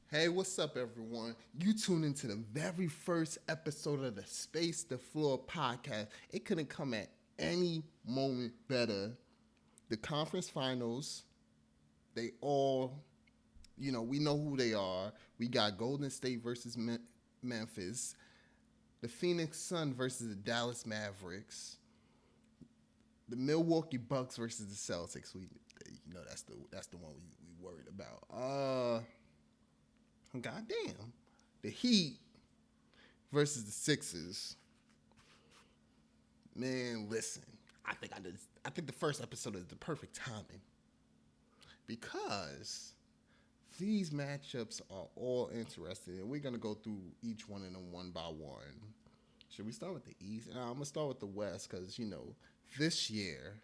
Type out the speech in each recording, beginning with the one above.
Hey, what's up, everyone? You tuned into the very first episode of the Space the Floor podcast. It couldn't come at any moment better. The conference finals, they all, we know who they are. We got Golden State versus Memphis, the Phoenix Sun versus the Dallas Mavericks, the Milwaukee Bucks versus the Celtics. That's the one we worried about. Goddamn, the Heat versus the Sixers. Man, listen. I think the first episode is the perfect timing because these matchups are all interesting, and we're gonna go through each one of them one by one. Should we start with the East? I'm gonna start with the West because this year,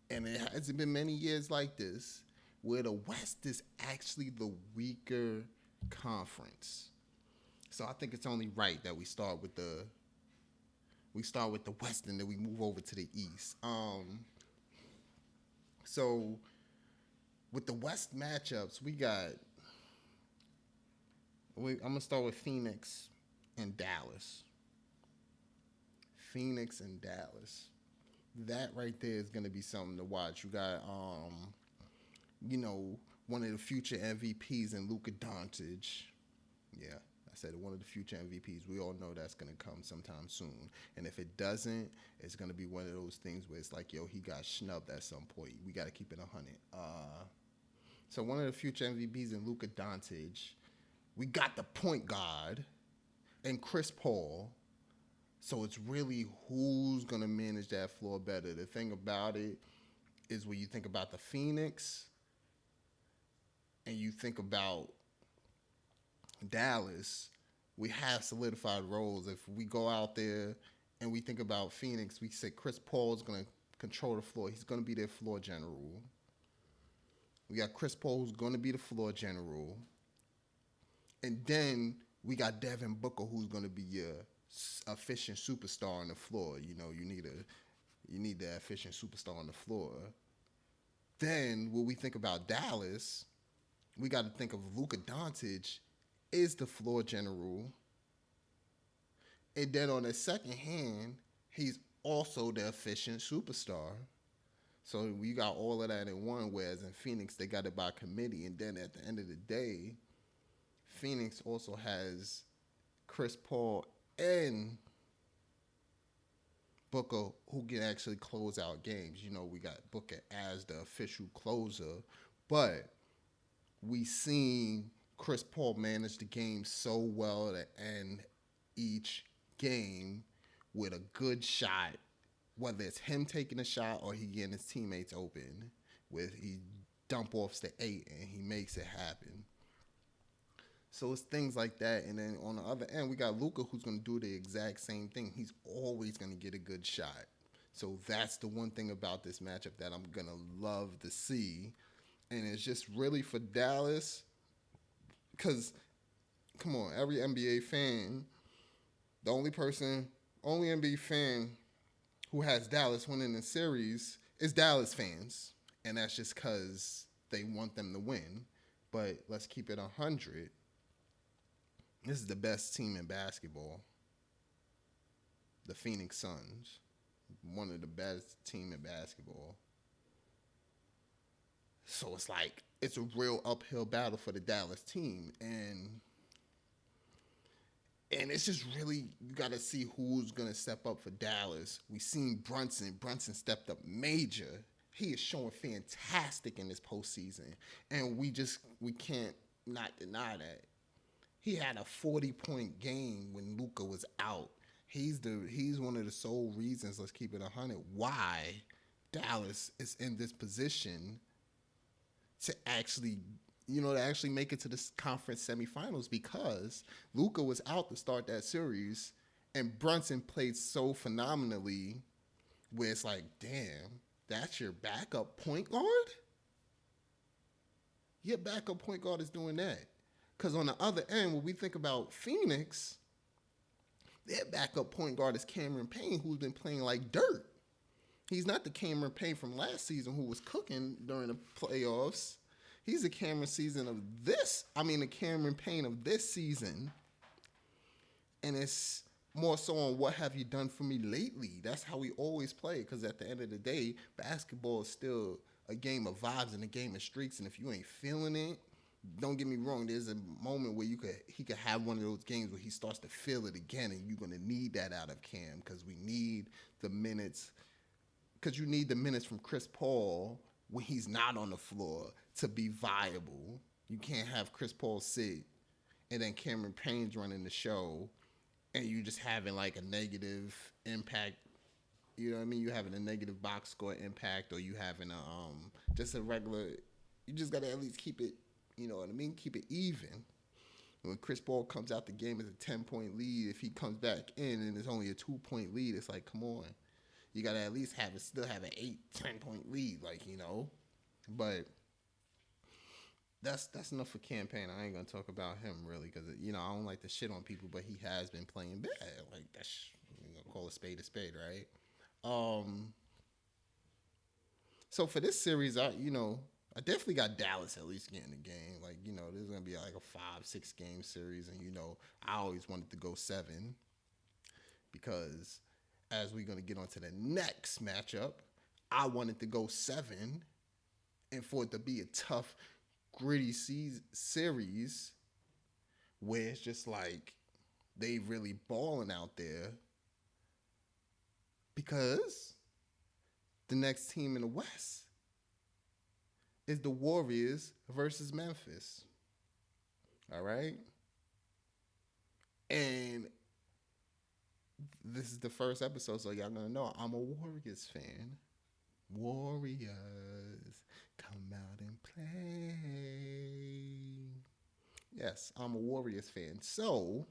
and it hasn't been many years like this, where the West is actually the weaker conference. So I think it's only right that we start with the West and then we move over to the East. So with the West matchups, I'm gonna start with Phoenix and Dallas. Phoenix and Dallas. That right there is gonna be something to watch. You got you know, one of the future MVPs in Luka Doncic. Yeah, I said one of the future MVPs. We all know that's gonna come sometime soon. And if it doesn't, it's gonna be one of those things where it's like, yo, he got snubbed at some point. We gotta keep it 100. So one of the future MVPs in Luka Doncic. We got the point guard and Chris Paul. So it's really who's gonna manage that floor better. The thing about it is when you think about the Phoenix and you think about Dallas, we have solidified roles. If we go out there and we think about Phoenix, we say Chris Paul is going to control the floor. He's going to be their floor general. We got Chris Paul who's going to be the floor general. And then we got Devin Booker who's going to be your efficient superstar on the floor. You need the efficient superstar on the floor. Then when we think about Dallas, we got to think of Luka Doncic is the floor general. And then on the second hand, he's also the efficient superstar. So we got all of that in one, whereas in Phoenix, they got it by committee. And then at the end of the day, Phoenix also has Chris Paul and Booker who can actually close out games. We got Booker as the official closer, but we seen Chris Paul manage the game so well to end each game with a good shot, whether it's him taking a shot or he getting his teammates open. With he dump offs the 8 and he makes it happen. So it's things like that. And then on the other end, we got Luka who's going to do the exact same thing. He's always going to get a good shot. So that's the one thing about this matchup that I'm going to love to see. And it's just really for Dallas because, come on, every NBA fan, the only NBA fan who has Dallas winning the series is Dallas fans. And that's just because they want them to win. But let's keep it 100. This is the best team in basketball. The Phoenix Suns. One of the best team in basketball. So it's like it's a real uphill battle for the Dallas team. And it's just really you gotta see who's gonna step up for Dallas. We seen Brunson. Brunson stepped up major. He is showing fantastic in this postseason. And we can't not deny that. He had a 40-point game when Luka was out. He's one of the sole reasons, let's keep it 100, why Dallas is in this position to actually make it to the conference semifinals because Luka was out to start that series and Brunson played so phenomenally where it's like, damn, that's your backup point guard? Your backup point guard is doing that. Because on the other end, when we think about Phoenix, their backup point guard is Cameron Payne, who's been playing like dirt. He's not the Cameron Payne from last season who was cooking during the playoffs. He's the Cameron season of this. I mean, the Cameron Payne of this season, and it's more so on what have you done for me lately. That's how we always play. Because at the end of the day, basketball is still a game of vibes and a game of streaks. And if you ain't feeling it, don't get me wrong. There's a moment where he could have one of those games where he starts to feel it again, and you're gonna need that out of Cam because we need the minutes. Because you need the minutes from Chris Paul when he's not on the floor to be viable. You can't have Chris Paul sit and then Cameron Payne's running the show and you just having like a negative impact. You know what I mean? You having a negative box score impact, or you having just a regular. You just gotta at least keep it. You know what I mean? Keep it even. When Chris Paul comes out the game as a 10-point lead, if he comes back in and it's only a 2-point lead, it's like, come on, you gotta at least still have an 8-10 point lead, like, you know. But that's enough for campaign. I ain't gonna talk about him really because I don't like to shit on people, but he has been playing bad. Like that's call a spade, right? Um, so for this series, I definitely got Dallas at least getting the game. Like there's gonna be like a 5-6 game series, and I always wanted to go 7 because as we're gonna get onto the next matchup, I wanted to go 7, and for it to be a tough gritty series where it's just like they really balling out there because the next team in the West is the Warriors versus Memphis. All right? And this is the first episode, so y'all gonna know I'm a Warriors fan. Warriors, come out and play. Yes, I'm a Warriors fan. So,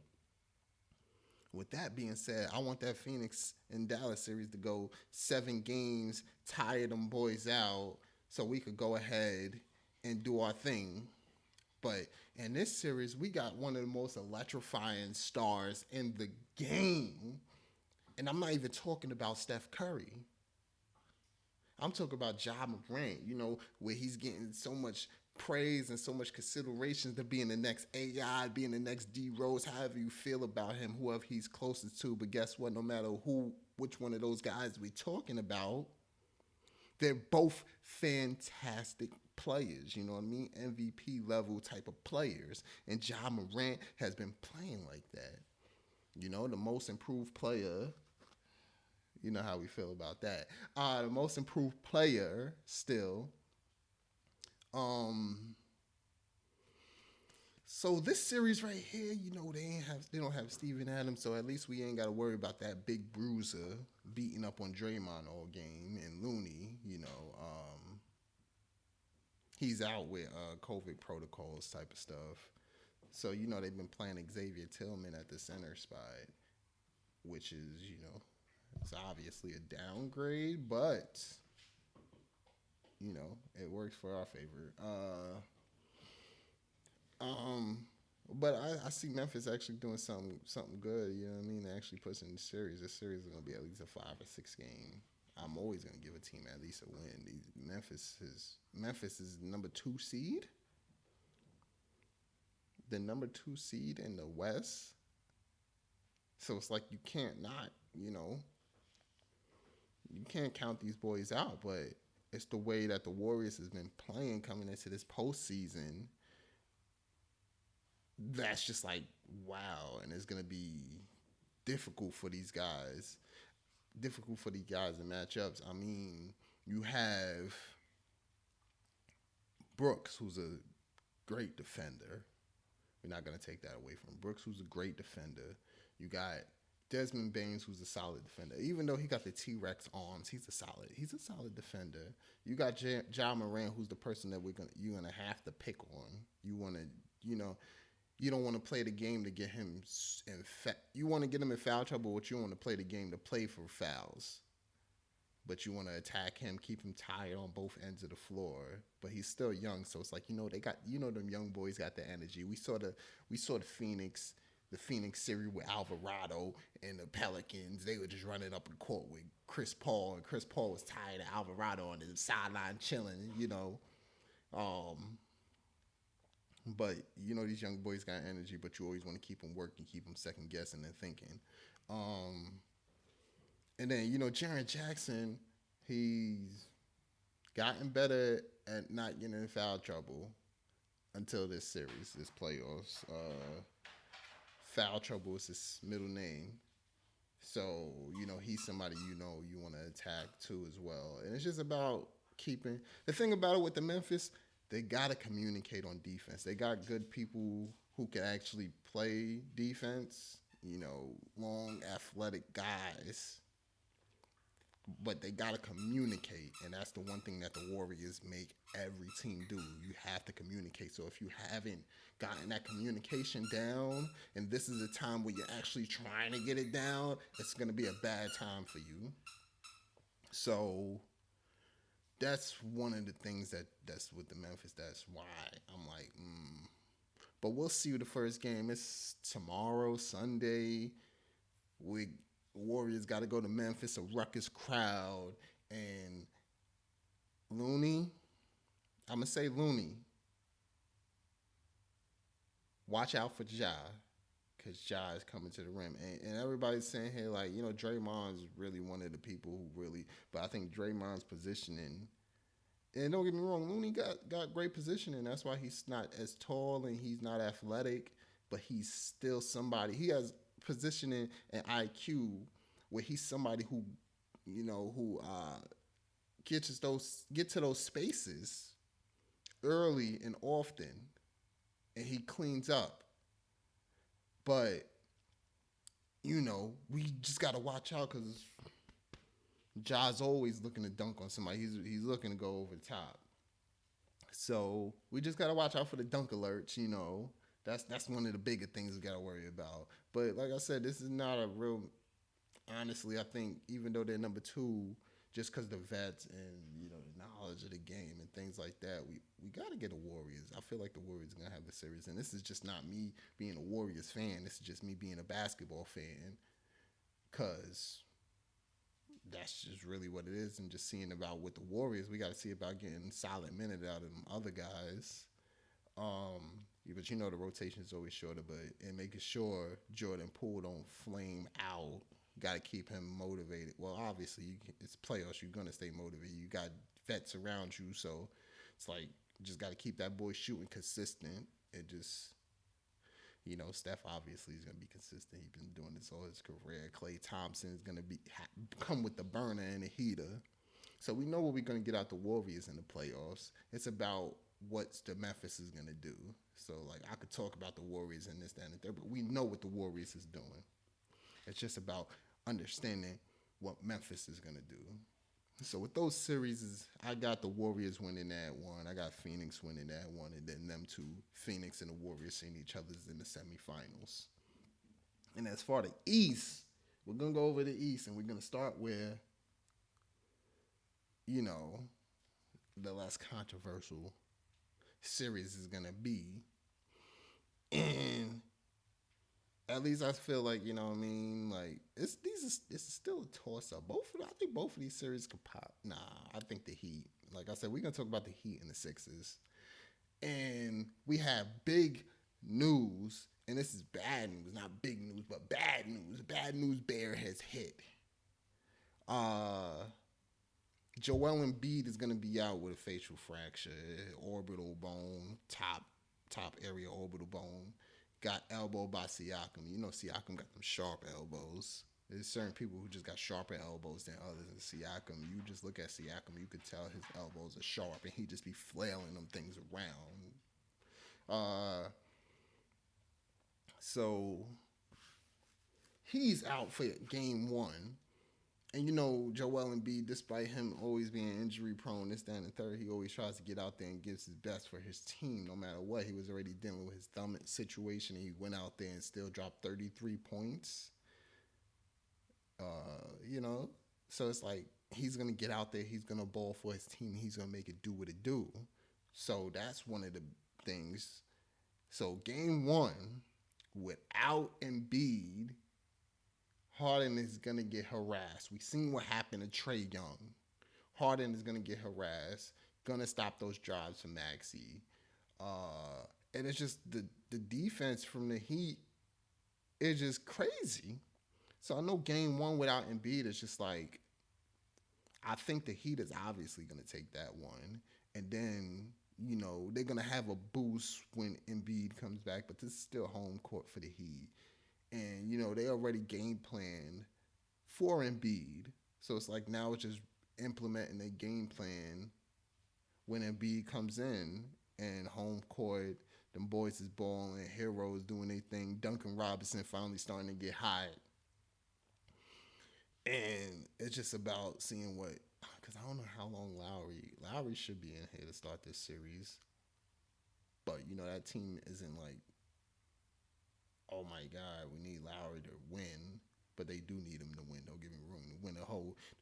with that being said, I want that Phoenix and Dallas series to go 7 games, tire them boys out, so we could go ahead and do our thing. But in this series, we got one of the most electrifying stars in the game. And I'm not even talking about Steph Curry. I'm talking about Ja Morant, where he's getting so much praise and so much consideration to being the next AI, being the next D Rose, however you feel about him, whoever he's closest to. But guess what? No matter which one of those guys we're talking about, they're both fantastic players. You know what I mean? MVP level type of players. And Ja Morant has been playing like that. The most improved player. You know how we feel about that. The most improved player still. So this series right here, they don't have Steven Adams, so at least we ain't got to worry about that big bruiser beating up on Draymond all game, and Looney, he's out with COVID protocols type of stuff. So they've been playing Xavier Tillman at the center spot, which is it's obviously a downgrade, but it works for our favor. But I see Memphis actually doing something good. You know what I mean? They actually pushing the series. This series is gonna be at least a 5 or 6 game. I'm always gonna give a team at least a win. Memphis is number 2 seed. The number 2 seed in the West. So it's like you can't not, you can't count these boys out, but it's the way that the Warriors has been playing coming into this postseason. That's just like, wow. And it's going to be difficult for these guys. Difficult for these guys in matchups. I mean, you have Brooks, who's a great defender. We're not going to take that away from him. Brooks, who's a great defender. You got Desmond Baines, who's a solid defender. Even though he got the T-Rex arms, he's a solid defender. You got Ja Morant, who's the person that you're gonna have to pick on. You want to, you don't want to play the game to get him you want to get him in foul trouble, but you want to play the game to play for fouls. But you want to attack him, keep him tired on both ends of the floor. But he's still young, so it's like they got them young boys got the energy. We saw the Phoenix series with Alvarado and the Pelicans. They were just running up the court with Chris Paul, and Chris Paul was tired of Alvarado on the sideline chilling. But these young boys got energy, but you always want to keep them working, keep them second guessing and thinking. Um, and then Jaron Jackson, he's gotten better at not getting in foul trouble until this series, this playoffs. Foul trouble is his middle name. So, he's somebody you want to attack too as well. And it's just about keeping the thing about it with the Memphis, they gotta communicate on defense. They got good people who can actually play defense, long athletic guys, but they gotta communicate, and that's the one thing that the Warriors make every team do. You have to communicate. So if you haven't gotten that communication down, and this is a time where you're actually trying to get it down, it's gonna be a bad time for you. So that's one of the things that's with the Memphis. That's why I'm like, But we'll see the first game. It's tomorrow, Sunday. We Warriors got to go to Memphis, a ruckus crowd, and Looney. I'm gonna say Looney. Watch out for Ja, because Ja is coming to the rim, and everybody's saying here like Draymond's really one of the people who really, but I think Draymond's positioning. And don't get me wrong, Looney got great positioning. That's why he's not as tall and he's not athletic, but he's still somebody. He has positioning and IQ where he's somebody who, get to those spaces early and often, and he cleans up. But we just gotta watch out because Ja's always looking to dunk on somebody. He's looking to go over the top. So we just gotta watch out for the dunk alerts. That's one of the bigger things we gotta worry about. But like I said, this is not a real. Honestly, I think even though they're number two, just because the vets and the knowledge of the game and things like that, we gotta get the Warriors. I feel like the Warriors are gonna have the series, and this is just not me being a Warriors fan. This is just me being a basketball fan, cause that's just really what it is. And just seeing about with the Warriors, we got to see about getting solid minute out of them other guys. But the rotation is always shorter, but and making sure Jordan Poole don't flame out. Got to keep him motivated. Well, obviously, it's playoffs. You're gonna stay motivated. You got vets around you, so it's like just got to keep that boy shooting consistent. And just Steph obviously is going to be consistent. He's been doing this all his career. Klay Thompson is going to come with the burner and the heater. So we know what we're going to get out the Warriors in the playoffs. It's about what the Memphis is going to do. So like I could talk about the Warriors and this, that, and the third, but we know what the Warriors is doing. It's just about understanding what Memphis is going to do. So with those series, I got the Warriors winning that one. I got Phoenix winning that one, and then them two, Phoenix and the Warriors, seeing each other in the semifinals. And as far as the East, we're gonna go over the East, and we're gonna start where, the less controversial series is gonna be, and at least I feel like what I mean. Like it's still a toss up. I think both of these series could pop. Nah, I think the Heat. Like I said, we're gonna talk about the Heat and the Sixers, and we have big news. And this is bad news, not big news, but bad news. Bad news bear has hit. Uh, Joel Embiid is gonna be out with a facial fracture, orbital bone, top area orbital bone. Got elbowed by Siakam. Siakam got them sharp elbows. There's certain people who just got sharper elbows than others. And Siakam, you just look at Siakam, you could tell his elbows are sharp, and he just be flailing them things around. So he's out for game one. And Joel Embiid, despite him always being injury prone, this, that, and the third, he always tries to get out there and gives his best for his team no matter what. He was already dealing with his thumb situation, and he went out there and still dropped 33 points. You know, so it's like he's gonna get out there, he's gonna ball for his team, he's gonna make it do what it do. So that's one of the things. So game one, without Embiid, Harden is going to get harassed. We've seen what happened to Trae Young. Harden is going to get harassed, going to stop those drives from Maxey. And and it's just the defense from the Heat is just crazy. So I know game one without Embiid is just like I think the Heat is obviously going to take that one, and then they're going to have a boost when Embiid comes back. But this is still home court for the Heat, and they already game planned for Embiid. So it's like now it's just implementing a game plan when Embiid comes in and home court. Them boys is balling, heroes doing their thing. Duncan Robinson finally starting to get hot, and it's just about seeing what. Because I don't know how long Lowry should be in here to start this series, but that team isn't like, oh my god, we need Lowry to win, but they do need him to win. Don't give me wrong.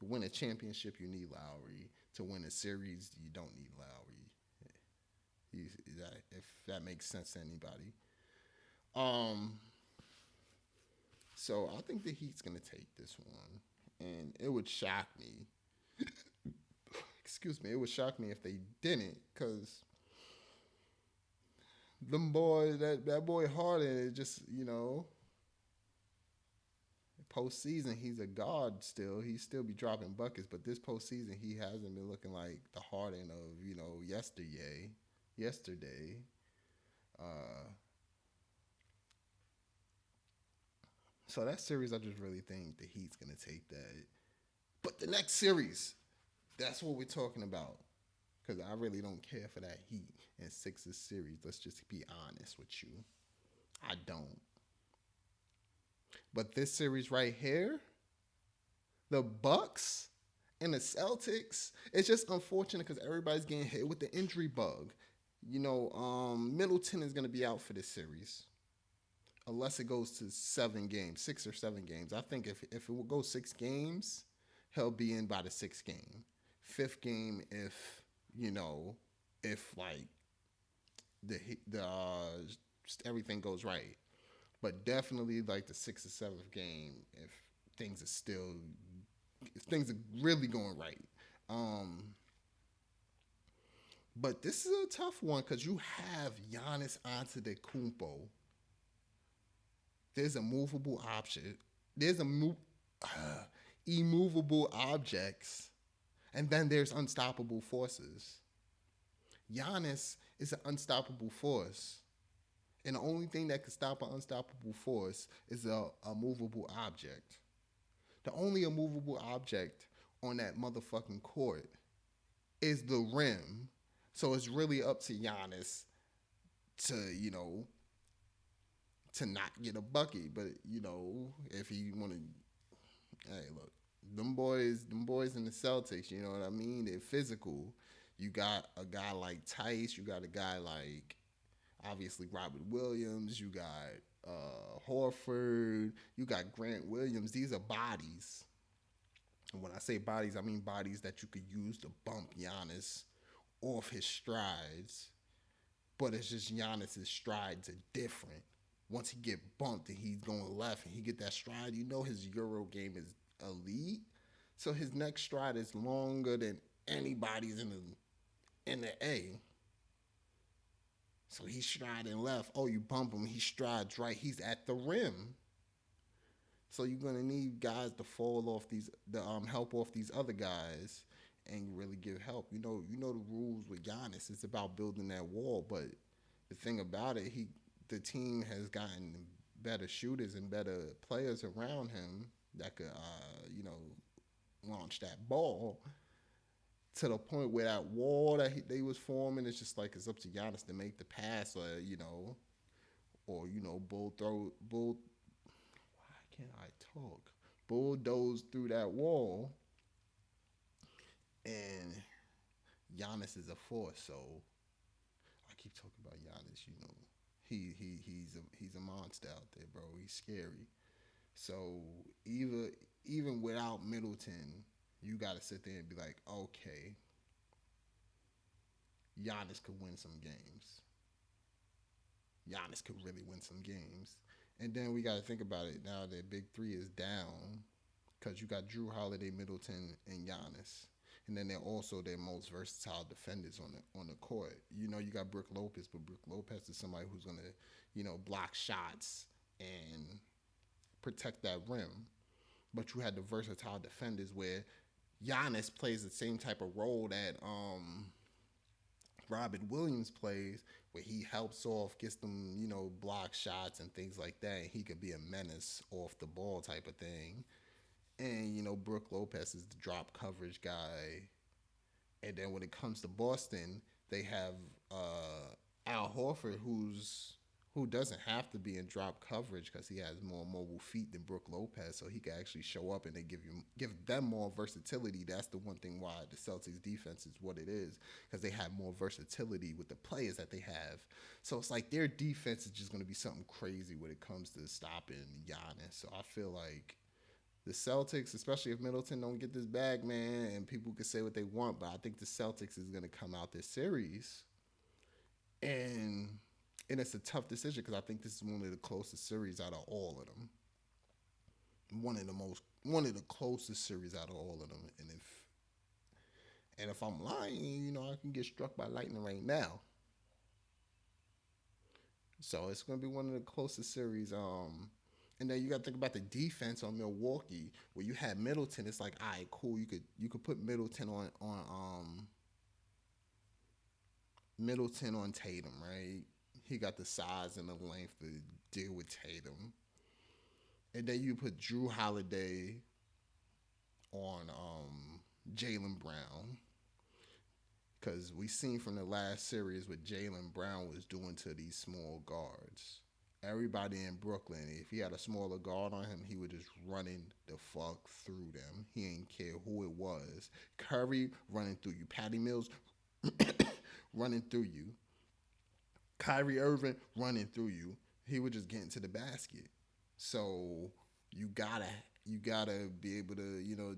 To win a championship, you need Lowry. To win a series, you don't need Lowry. If that makes sense to anybody. Um, so I think the Heat's gonna take this one, and it would shock me. Excuse me, it would shock me if they didn't, cause them boy that boy Harden is just postseason he's a god still. He still be dropping buckets, but this postseason he hasn't been looking like the Harden of yesterday. Yesterday, uh, so that series I just really think the Heat's gonna take that. But the next series, that's what we're talking about. Because I really don't care for that Heat and Sixers series. Let's just be honest with you. I don't. But this series right here, the Bucks and the Celtics, it's just unfortunate because everybody's getting hit with the injury bug. Middleton is going to be out for this series unless it goes to 7 games, 6 or 7 games. I think if it will go 6 games, he'll be in by the sixth game. Fifth game, if like the everything goes right, but definitely like the sixth or seventh game if things are still if things are really going right. Um, but this is a tough one because you have Giannis Antetokounmpo. There's a movable option. There's immovable objects, and then there's unstoppable forces. Giannis is an unstoppable force. And the only thing that can stop an unstoppable force is a movable object. The only immovable object on that motherfucking court is the rim. So it's really up to Giannis to, to not get a bucket. But, if he wanna hey look, them boys in the Celtics, you know what I mean? They're physical. You got a guy like Tice, you got a guy like obviously Robert Williams, you got Horford, you got Grant Williams. These are bodies. And when I say bodies, I mean bodies that you could use to bump Giannis off his strides. But it's just Giannis's strides are different. Once he get bumped and he's going left and he get that stride, his Euro game is elite. So his next stride is longer than anybody's in the A. So he's striding left. Oh, you bump him. He strides right. He's at the rim. So you're gonna need guys to fall off the help off these other guys, and really give help. The rules with Giannis. It's about building that wall. But the thing about it, the team has gotten better shooters and better players around him that could, launch that ball to the point where that wall that they was forming is just like it's up to Giannis to make the pass, or bull. Why can't I talk? Bulldoze through that wall, and Giannis is a force. So I keep talking about Giannis. He's a monster out there, bro. He's scary. So even without Middleton, you got to sit there and be like, okay, Giannis could win some games. Giannis could really win some games. And then we got to think about it now that Big Three is down because you got Drew Holiday, Middleton, and Giannis. and then they're also their most versatile defenders on the court. You know, you got Brook Lopez, but Brook Lopez is somebody who's gonna, block shots and protect that rim. But you had the versatile defenders where Giannis plays the same type of role that Robin Williams plays, where he helps off, gets them, block shots and things like that. He could be a menace off the ball type of thing. And, Brook Lopez is the drop coverage guy. And then when it comes to Boston, they have Al Horford, who doesn't have to be in drop coverage because he has more mobile feet than Brook Lopez, so he can actually show up and they give them more versatility. That's the one thing why the Celtics defense is what it is, because they have more versatility with the players that they have. So it's like their defense is just going to be something crazy when it comes to stopping Giannis. So I feel like the Celtics, especially if Middleton don't get this bag, man, and people can say what they want, but I think the Celtics is going to come out this series, and it's a tough decision because I think this is one of the closest series out of all of them. One of the closest series out of all of them. And if I'm lying, I can get struck by lightning right now. So it's going to be one of the closest series. And then you got to think about the defense on Milwaukee, where you had Middleton. It's like, all right, cool. You could put Middleton on Tatum, right? He got the size and the length to deal with Tatum. And then you put Drew Holiday on Jaylen Brown. Because we seen from the last series what Jaylen Brown was doing to these small guards. Everybody in Brooklyn, if he had a smaller guard on him, he would just running the fuck through them. He ain't care who it was. Curry running through you. Patty Mills running through you. Kyrie Irving running through you. He would just get into the basket. So you gotta be able to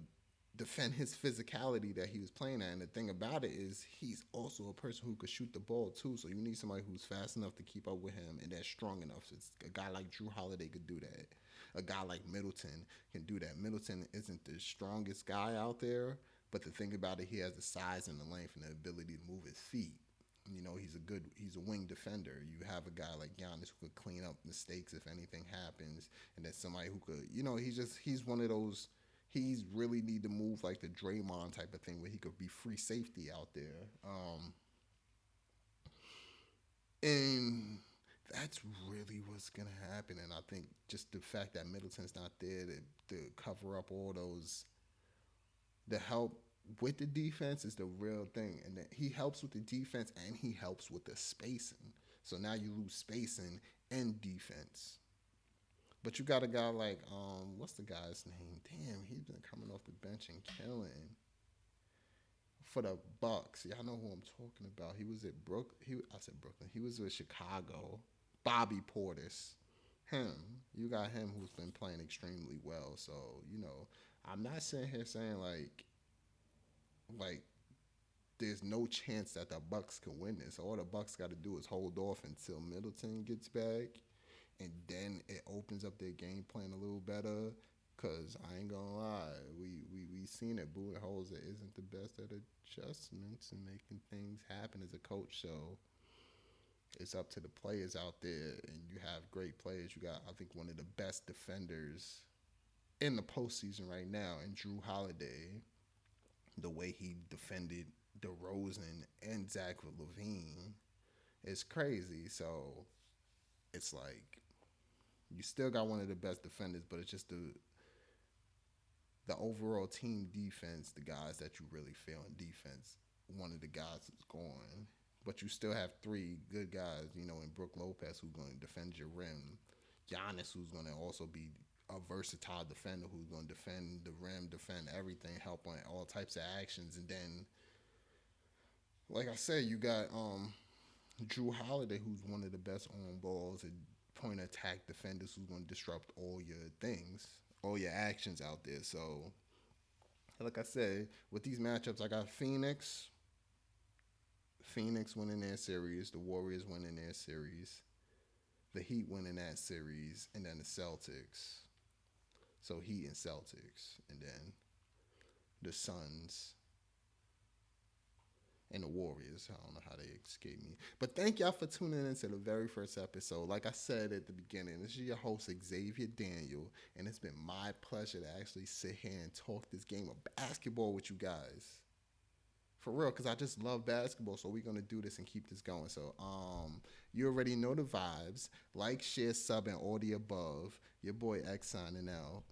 defend his physicality that he was playing at. And the thing about it is he's also a person who could shoot the ball too. So you need somebody who's fast enough to keep up with him and that's strong enough. It's a guy like Drew Holiday could do that. A guy like Middleton can do that. Middleton isn't the strongest guy out there, but the thing about it, he has the size and the length and the ability to move his feet. He's a wing defender. You have a guy like Giannis who could clean up mistakes if anything happens, and then somebody who could, he's one of those. He's really need to move like the Draymond type of thing where he could be free safety out there. And that's really what's gonna happen. And I think just the fact that Middleton's not there to cover up all those, the help with the defense is the real thing, and that he helps with the defense and he helps with the spacing. So now you lose spacing and defense. But you got a guy like what's the guy's name? Damn, he's been coming off the bench and killing for the Bucks. Y'all know who I'm talking about. He was at I said Brooklyn. He was with Chicago. Bobby Portis. Him. You got him who's been playing extremely well. So I'm not sitting here saying like there's no chance that the Bucks can win this. All the Bucks got to do is hold off until Middleton gets back, and then it opens up their game plan a little better. Cause I ain't gonna lie, we seen it. Budenholzer isn't the best at adjustments and making things happen as a coach. So it's up to the players out there, and you have great players. You got, I think, one of the best defenders in the postseason right now, and Drew Holiday. The way he defended DeRozan and Zach LaVine is crazy. So it's like you still got one of the best defenders, but it's just the overall team defense, the guys that you really feel in defense. One of the guys is gone, but you still have three good guys, in Brook Lopez who's going to defend your rim, Giannis who's going to also be a versatile defender who's going to defend the rim, defend everything, help on all types of actions. And then, like I said, you got Drew Holiday, who's one of the best on balls and point attack defenders who's going to disrupt all your things, all your actions out there. So, like I said, with these matchups, I got Phoenix winning their series, the Warriors winning their series, the Heat winning that series, and then the Celtics. So Heat and Celtics, and then the Suns and the Warriors. I don't know how they escaped me. But thank y'all for tuning in to the very first episode. Like I said at the beginning, this is your host, Xavier Daniel, and it's been my pleasure to actually sit here and talk this game of basketball with you guys. For real, because I just love basketball, so we're gonna do this and keep this going. So, you already know the vibes. Like, share, sub, and all the above. Your boy X signing out.